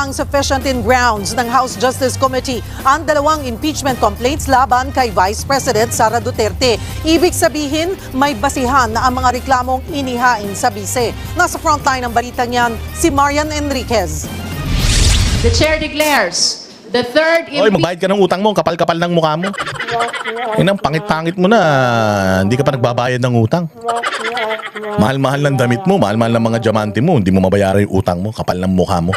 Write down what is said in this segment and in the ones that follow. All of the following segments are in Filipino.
Ginawang sufficient in grounds ng House Justice Committee ang dalawang impeachment complaints laban kay Vice President Sara Duterte. Ibig sabihin, may basihan na ang mga reklamong inihain sa bise. Nasa frontline ng balitang yan, si Marian Enriquez. The chair declares the third Oy, magbayad ka ng utang mo, kapal-kapal ng mukha mo. Inang pangit-pangit mo na, hindi ka pa nagbabayad ng utang. Mahal-mahal ng damit mo, mahal-mahal ng mga diamante mo, hindi mo mabayaran yung utang mo, kapal ng mukha mo.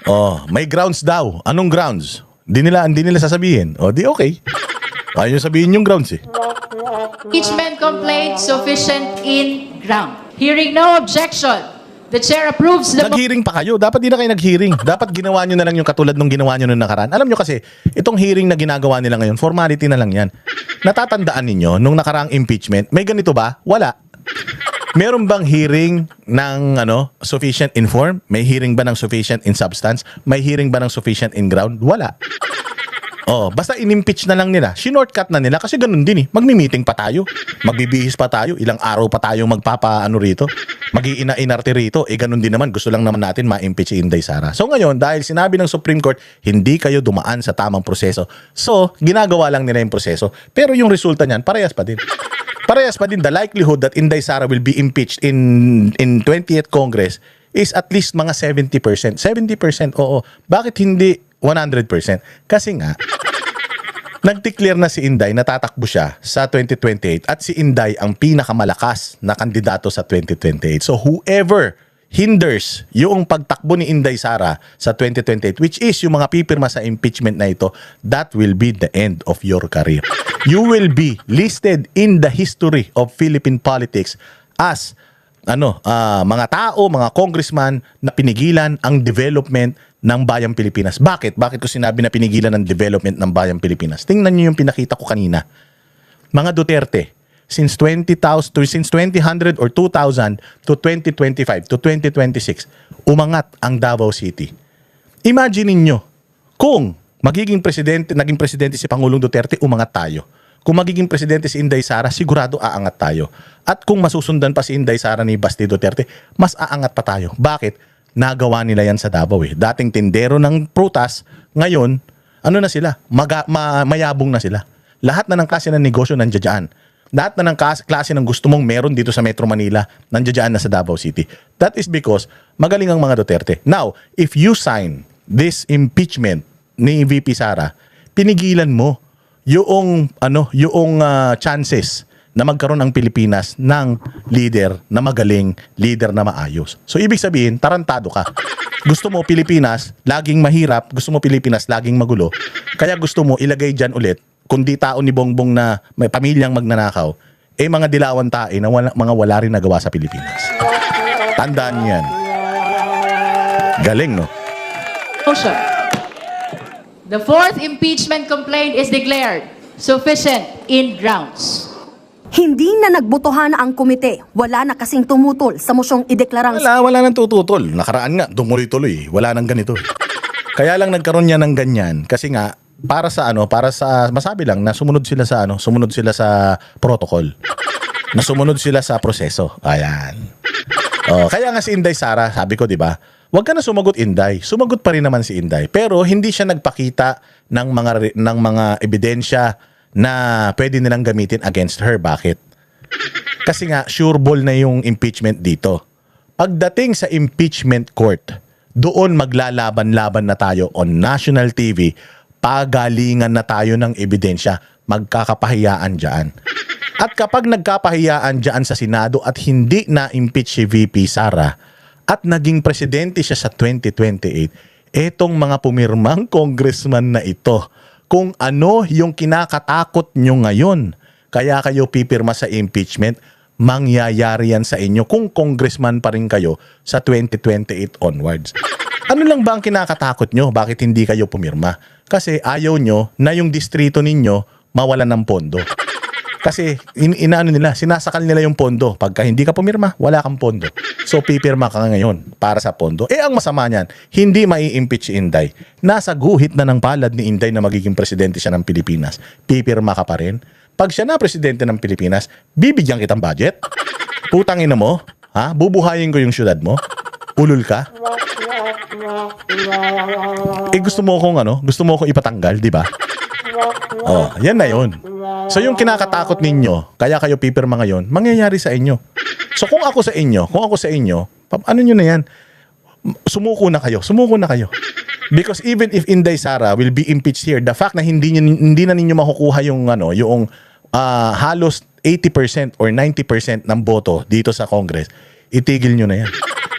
Oh, may grounds daw. Anong grounds? Hindi nila sasabihin. O, di okay. Ayaw nyo sabihin yung grounds eh. impeachment complaint sufficient in ground. Hearing no objection, the chair approves the Nag-hearing pa kayo. Dapat di na kayo nag-hearing. Dapat ginawa nyo na lang yung katulad nung ginawa nyo nung nakaraan. Alam nyo kasi, itong hearing na ginagawa nila ngayon, formality na lang yan. Natatandaan ninyo, nung nakaraang impeachment, may ganito ba? Wala. Meron bang hearing ng sufficient in form? May hearing ba ng sufficient in substance? May hearing ba ng sufficient in ground? Wala. Oh, basta in-impeach na lang nila. Shinortcut na nila kasi ganun din eh. Magmi-meeting pa tayo. Magbibihis pa tayo. Ilang araw pa tayo rito. Mag-iina-inarte rito. Eh ganun din naman. Gusto lang naman natin ma-impeach si Inday Sara. So ngayon, dahil sinabi ng Supreme Court, hindi kayo dumaan sa tamang proseso. So, ginagawa lang nila yung proseso. Pero yung resulta niyan, parehas pa din. Parehas pa din, the likelihood that Inday Sara will be impeached in 20th Congress is at least mga 70%. 70%, oo. Bakit hindi 100%? Kasi nga, nag-declare na si Inday, natatakbo siya sa 2028 at si Inday ang pinakamalakas na kandidato sa 2028. So whoever hinders yung pagtakbo ni Inday Sara sa 2028, which is yung mga pipirma sa impeachment na ito, that will be the end of your career. You will be listed in the history of Philippine politics as mga tao, mga congressman na pinigilan ang development ng bayang Pilipinas. Bakit? Bakit ko sinabi na pinigilan ang development ng bayang Pilipinas? Tingnan niyo yung pinakita ko kanina. Mga Duterte, since 2000 or 2000 to 2025 to 2026, umangat ang Davao City. Imagine niyo kung naging presidente si Pangulong Duterte, umangat tayo. Kung magiging presidente si Inday Sara, sigurado aangat tayo. At kung masusundan pa si Inday Sara ni Basti Duterte, mas aangat pa tayo. Bakit? Nagawa nila yan sa Davao eh. Dating tindero ng prutas, ngayon, sila? Mayabong na sila. Lahat na ng klase ng negosyo nandiyan. Lahat na ng klase ng gusto mong meron dito sa Metro Manila, nandiyan na sa Davao City. That is because magaling ang mga Duterte. Now, if you sign this impeachment ni VP Sara, pinigilan mo yung chances na magkaroon ang Pilipinas ng leader na magaling, leader na maayos. So ibig sabihin, tarantado ka. Gusto mo Pilipinas laging mahirap, gusto mo Pilipinas laging magulo. Kaya gusto mo ilagay diyan ulit, kundi tao ni Bongbong na may pamilyang magnanakaw, mga dilawan tae na mga wala rin nagawa sa Pilipinas. Tandaan niyo yan. Galing, no? motion. The fourth impeachment complaint is declared sufficient in grounds. Hindi na nagbotohan ang komite. Wala na kasing tumutol sa mosyong ideklarang... Wala nang tututol. Nakaraan nga, tumuloy-tuloy. Wala nang ganito. Kaya lang nagkaroon niya ng ganyan. Kasi nga, para sa masabi lang na sumunod sila sa protocol. Na sumunod sila sa proseso. Ayan. Kaya nga si Inday Sara, sabi ko, di ba? Huwag ka na sumagot, Inday. Sumagot pa rin naman si Inday. Pero hindi siya nagpakita ng mga ebidensya na pwede nilang gamitin against her. Bakit? Kasi nga, sure ball na yung impeachment dito. Pagdating sa impeachment court, doon maglalaban-laban na tayo on national TV, pagalingan na tayo ng ebidensya, magkakapahiyaan dyan. At kapag nagkapahiyaan dyan sa Senado at hindi na-impeach si VP Sara at naging presidente siya sa 2028, etong mga pumirmang congressman na ito, kung ano yung kinakatakot nyo ngayon, kaya kayo pipirma sa impeachment, mangyayari yan sa inyo kung congressman pa rin kayo sa 2028 onwards. Ano lang ba ang kinakatakot nyo? Bakit hindi kayo pumirma? Kasi ayaw nyo na yung distrito ninyo mawalan ng pondo. Kasi sinasakal nila yung pondo. Pagka hindi ka pumirma, wala kang pondo. So pipirma ka ngayon para sa pondo. Ang masama niyan, hindi mai-impeach si Inday. Nasa guhit na ng palad ni Inday na magiging presidente siya ng Pilipinas. Pipirma ka pa rin. Pag siya na presidente ng Pilipinas, bibigyan kitang budget. Putang ina mo, ha? Bubuhayin ko yung syudad mo. Ulol ka? Gusto mo akong ipatanggal, di ba? Oh, yan na yun. So yung kinakatakot ninyo, kaya kayo pipirma ngayon, mangyayari sa inyo. So kung ako sa inyo, ano nyo na yan? Sumuko na kayo. Because even if Inday Sara will be impeached here, the fact na hindi na ninyo makukuha yung halos 80% or 90% ng boto dito sa Congress, itigil nyo na yan.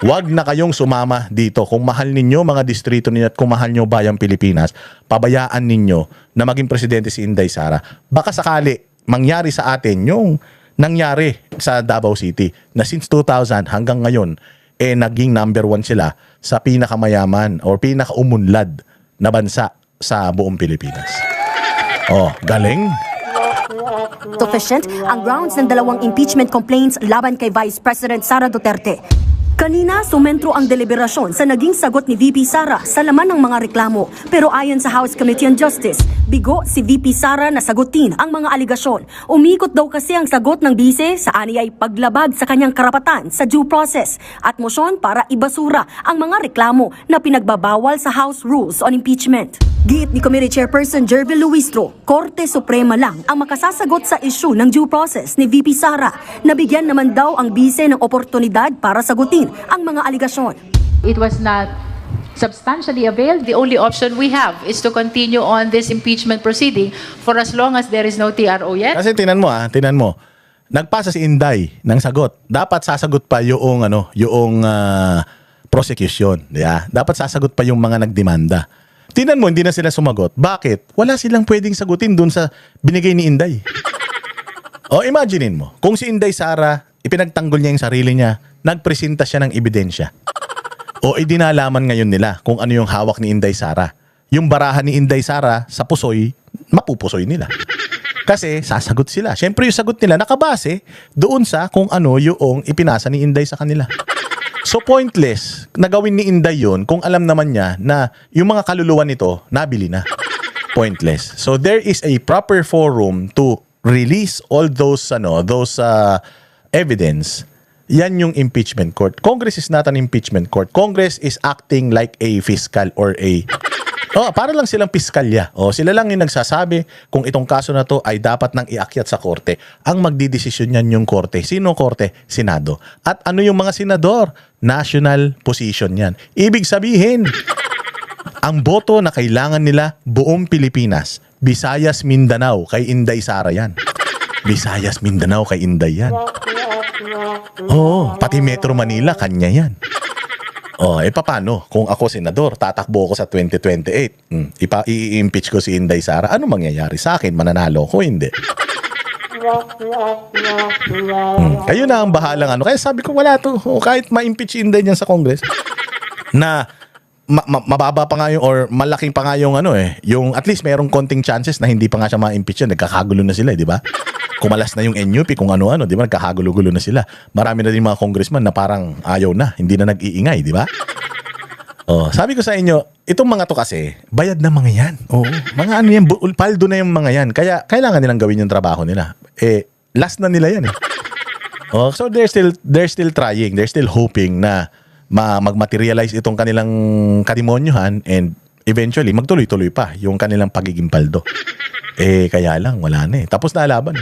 Huwag na kayong sumama dito. Kung mahal ninyo mga distrito ninyo at kung mahal nyo bayang Pilipinas, pabayaan ninyo na maging presidente si Inday Sara. Baka sakali mangyari sa atin yung nangyari sa Davao City na since 2000 hanggang ngayon, naging number 1 sila sa pinakamayaman or pinakaumunlad na bansa sa buong Pilipinas. Oh, galing. Sufficient ang grounds ng 2 impeachment complaints laban kay Vice President Sara Duterte. Kanina, sumentro ang deliberasyon sa naging sagot ni VP Sara sa laman ng mga reklamo. Pero ayon sa House Committee on Justice, bigo si VP Sara na sagutin ang mga aligasyon. Umikot daw kasi ang sagot ng bise sa aniyay paglabag sa kanyang karapatan sa due process at motion para ibasura ang mga reklamo na pinagbabawal sa House Rules on Impeachment. Giit ni Committee Chairperson Jervil Luistro, Korte Suprema lang ang makasasagot sa issue ng due process ni VP Sara. Nabigyan naman daw ang bise ng oportunidad para sagutin ang mga aligasyon. It was not substantially availed. The only option we have is to continue on this impeachment proceeding for as long as there is no TRO yet. Kasi tinan mo. Nagpasa si Inday ng sagot. Dapat sasagot pa yung prosecution. Yeah? Dapat sasagot pa yung mga nagdemanda. Tinan mo, hindi na sila sumagot. Bakit? Wala silang pwedeng sagutin dun sa binigay ni Inday. O imaginein mo, kung si Inday Sara, ipinagtanggol niya yung sarili niya, nagpresenta siya ng ebidensya. O idinalaman ngayon nila kung ano yung hawak ni Inday Sara. Yung barahan ni Inday Sara sa pusoy, mapupusoy nila. Kasi sasagot sila. Siyempre yung sagot nila nakabase doon sa kung ano yung ipinasa ni Inday sa kanila. So pointless na gawin ni Inday yun kung alam naman niya na yung mga kaluluwa nito nabili na. Pointless. So there is a proper forum to release all those evidence. Yan yung impeachment court. Congress is not an impeachment court. Congress is acting like a fiscal or para lang silang piskalya. Sila lang yung nagsasabi kung itong kaso na to ay dapat nang iakyat sa korte. Ang magdidesisyon niyan yung korte. Sino korte? Senado. At ano yung mga senador? National position yan. Ibig sabihin, ang boto na kailangan nila buong Pilipinas. Visayas, Mindanao, kay Inday Sara yan. Visayas, Mindanao, kay Inday yan. Pati Metro Manila, kanya yan. Paano? Kung ako senador, tatakbo ako sa 2028. I-impeach ko si Inday Sara. Ano mangyayari sa akin? Mananalo ko? Hindi. Kayo na ang bahalang Kaya sabi ko, wala to. Kahit ma-impeach si Inday niyan sa Congress, na mababa pa nga yung, or malaking pa nga yung yung at least mayroong konting chances na hindi pa nga siya ma-impeach yan. Nagkakagulo na sila, di ba? Kumalas na yung NUP, kung ano-ano, di ba? Nagkakagulo-gulo na sila. Marami na din mga congressman na parang ayaw na, hindi na nag-iingay, di ba? Sabi ko sa inyo, itong mga to kasi, bayad na mga yan. Mga yan, paldo na yung mga yan. Kaya kailangan nilang gawin yung trabaho nila. Last na nila yan . So they're still trying, they're still hoping na magmaterialize itong kanilang kadimonyohan and eventually magtuloy-tuloy pa yung kanilang pagiging paldo. Kaya lang, wala na . Tapos na laban .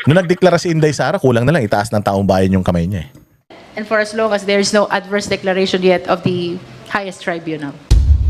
Nung nagdeklara si Inday Sara, kulang na lang itaas ng taong bayan yung kamay niya . And for as long as there is no adverse declaration yet of the highest tribunal.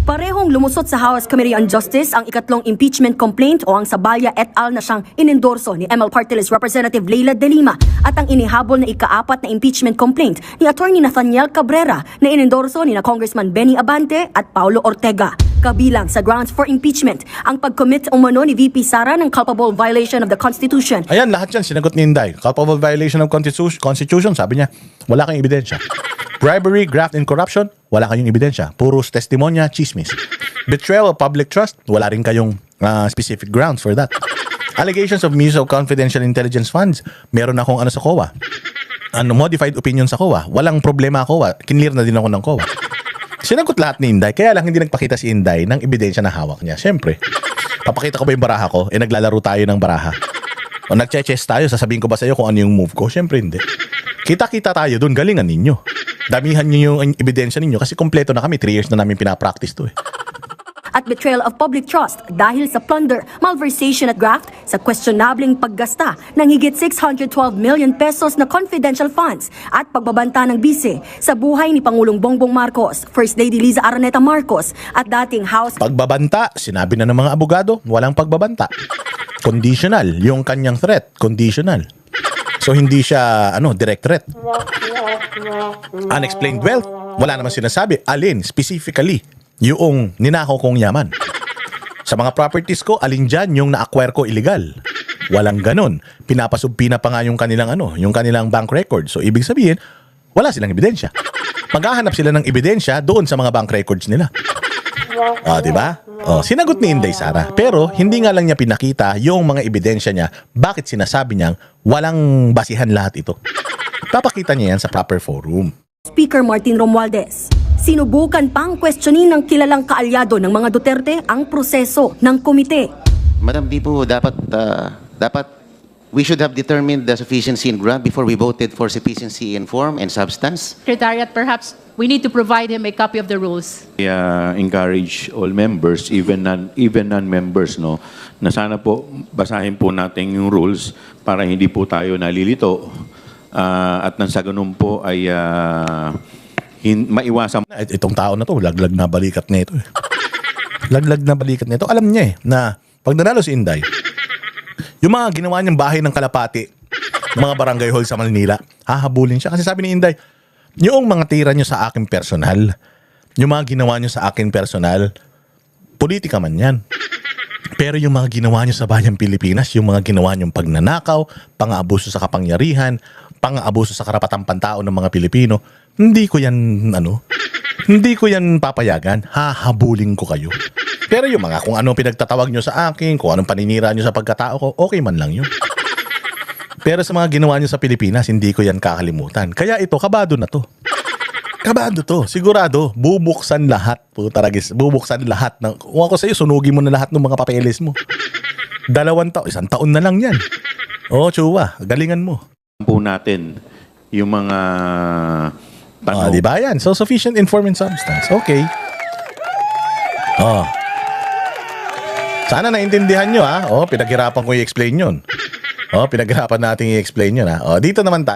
Parehong lumusot sa House Committee on Justice ang ikatlong impeachment complaint o ang Sabaya et al. Na siyang inendorso ni ML Party List Representative Leila De Lima at ang inihabol na ika-4 na impeachment complaint ni Attorney Nathaniel Cabrera na inendorso ni na Congressman Benny Abante at Paulo Ortega. Kabilang sa grounds for impeachment ang pag-commit umano ni VP Sara ng culpable violation of the Constitution. Ayan, lahat yan sinagot ni Inday. Culpable violation of Constitution, sabi niya, wala kang ebidensya. Bribery, graft, and corruption, wala kayong ebidensya. Puros testimonya, chismis. Betrayal of public trust, wala rin kayong specific grounds for that. Allegations of misuse of confidential intelligence funds, meron akong sa COA. Modified opinion sa COA. Walang problema COA. Kinlear na din ako ng COA. Sinagot lahat ni Inday, kaya lang hindi nagpakita si Inday ng ebidensya na hawak niya. Siyempre, papakita ko ba yung baraha ko? Naglalaro tayo ng baraha. O nagche-chess tayo, sasabihin ko ba sa'yo kung ano yung move ko? Siyempre hindi. Kita-kita tayo dun, galingan ninyo. Damihan nyo yung ebidensya ninyo kasi kompleto na kami. 3 years na namin pinapractice to eh. At betrayal of public trust dahil sa plunder, malversation at graft sa questionableng paggasta ng higit 612 million pesos na confidential funds at pagbabanta ng bise sa buhay ni Pangulong Bongbong Marcos, First Lady Liza Araneta Marcos at dating House. Pagbabanta, sinabi na ng mga abogado, walang pagbabanta. Conditional, yung kanyang threat, conditional. So hindi siya direct threat. Unexplained wealth, wala naman sinasabi. Alin, specifically, yung ninakaw kong yaman. Sa mga properties ko, alin dyan yung na-acquire ko illegal. Walang ganon. Pinapasubpina pa nga yung kanilang yung kanilang bank record. So ibig sabihin, wala silang ebidensya. Maghahanap sila ng ebidensya doon sa mga bank records nila. Di ba? Sinagot ni Inday Sara. Pero hindi nga lang niya pinakita yung mga ebidensya niya. Bakit sinasabi niyang walang basihan lahat ito? Papakita niya yan sa proper forum. Speaker Martin Romualdez. Sinubukan pang questionin ng kilalang kaalyado ng mga Duterte ang proseso ng komite. Madam, di po dapat we should have determined the sufficiency in ground before we voted for sufficiency in form and substance. Secretariat, perhaps we need to provide him a copy of the rules. Encourage all members, even non-members, no, na sana po basahin po natin yung rules para hindi po tayo nalilito at nang sa ganun po ay maiwasan. Itong tao na to, laglag na balikat nito eh. Laglag na balikat nito. Alam niya eh, na pag nanalo si Inday, yung mga ginawa niyang bahay ng Kalapati, mga barangay hall sa Manila, hahabulin siya. Kasi sabi ni Inday, yung mga tira niyo sa akin personal, yung mga ginawa niyo sa akin personal, politika man yan. Pero yung mga ginawa niyo sa bayang Pilipinas, yung mga ginawa niyong pagnanakaw, pang-aabuso sa kapangyarihan, pang-aabuso sa karapatang pantao ng mga Pilipino, hindi ko yan, hindi ko yan papayagan. Hahabulin ko kayo. Pero yung mga kung anong pinagtatawag nyo sa akin, kung anong paninira nyo sa pagkatao ko, okay man lang yun. Pero sa mga ginawa nyo sa Pilipinas, hindi ko yan kakalimutan. Kaya ito, kabado na to. Kabado to. Sigurado, bubuksan lahat. Putaragis, bubuksan lahat. Kung ako sa'yo, sunugin mo na lahat ng mga papeles mo. 2 taon, 1 taon na lang yan. Chuwa, galingan mo. Po natin yung mga tanong. Di ba yan? So, sufficient informed substance. Okay. Sana naintindihan nyo, ha? Pinaghirapan ko i-explain yun. Pinaghirapan natin i-explain yun, ha? Dito naman tayo.